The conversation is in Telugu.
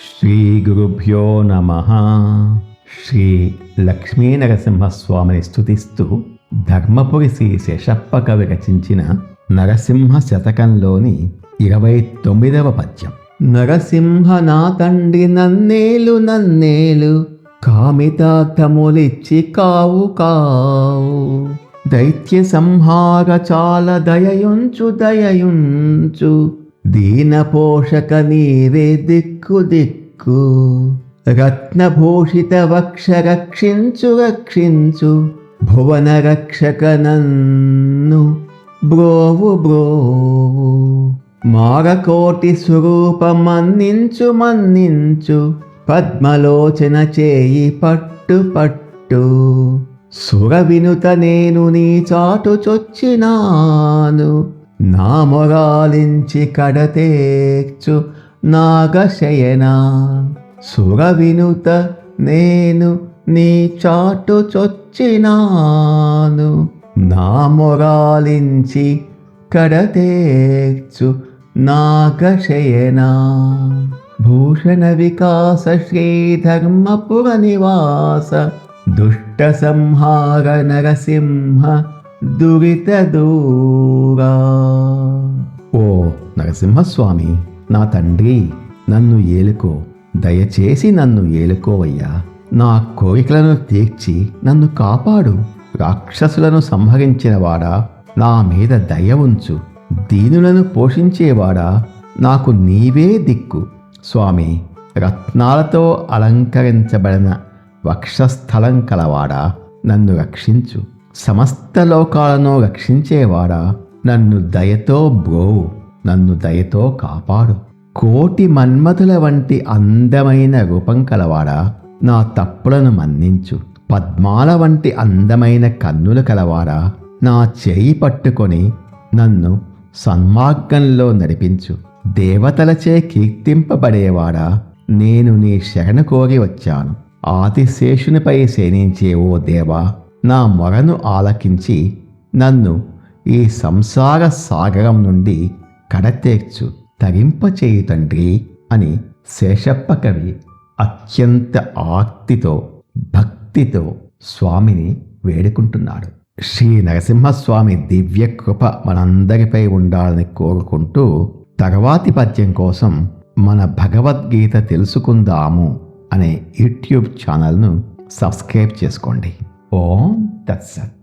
శ్రీ గురుభ్యో నమః. శ్రీ లక్ష్మీనరసింహస్వామిని స్తుతిస్తూ ధర్మపురి శ్రీ శేషప్ప కవి రచించిన నరసింహ శతకంలోని 29వ పద్యం. నరసింహ నా తండ్రి నన్నేలు నన్నేలు, కామితార్థములిచ్చి కావు కావు, దైత్య సంహార చాల దయయుంచు దయయుంచు, దీన పోషక నీవే దిక్కు దిక్కు, రత్నభూషిత వక్ష రక్షించు రక్షించు, భువన రక్షక నన్ను బ్రోవు బ్రోవు, మారకోటి స్వరూప మన్నించు మన్నించు, పద్మలోచన చేయి పట్టు పట్టు, సుర వినుత నేను నీ చాటు చొచ్చినాను, నా మొరాలించి కడతేర్చు నాగశయనా, సుర వినుత నేను నీ చాటు చొచ్చినాను, నా మొరాలించి కడతేర్చు నాగశయనా, భూషణ వికాస శ్రీధర్మపుర నివాస, దుష్ట సంహార నరసింహ దురిత దూరా. ఓ నరసింహస్వామి, నా తండ్రి, నన్ను ఏలుకో, దయచేసి నన్ను ఏలుకోవయ్యా. నా కోరికలను తీర్చి నన్ను కాపాడు. రాక్షసులను సంహరించినవాడా, నా మీద దయ ఉంచు. దీనులను పోషించేవాడా, నాకు నీవే దిక్కు. స్వామి, రత్నాలతో అలంకరించబడిన వక్షస్థలం కలవాడా, నన్ను రక్షించు. సమస్త లోకాలను రక్షించేవాడా, నన్ను దయతో బ్రోవు, నన్ను దయతో కాపాడు. కోటి మన్మథుల వంటి అందమైన రూపం కలవాడా, నా తప్పులను మన్నించు. పద్మాల వంటి అందమైన కన్నులు కలవాడా, నా చేయి పట్టుకొని నన్ను సన్మార్గంలో నడిపించు. దేవతలచే కీర్తింపబడేవాడా, నేను నీ శరణు కోరి వచ్చాను. ఆదిశేషునిపై శయనించే ఓ దేవా, నా మొరను ఆలకించి నన్ను ఈ సంసార సాగరం నుండి కడతేర్చు, తరింపచేయు తండ్రి అని శేషప్ప కవి అత్యంత ఆర్తితో భక్తితో స్వామిని వేడుకుంటున్నాడు. శ్రీ నరసింహస్వామి దివ్య కృప మనందరిపై ఉండాలని కోరుకుంటూ తర్వాతి పద్యం కోసం మన భగవద్గీత తెలుసుకుందాము అనే యూట్యూబ్ ఛానల్ను సబ్స్క్రైబ్ చేసుకోండి. ఓం తత్సత్.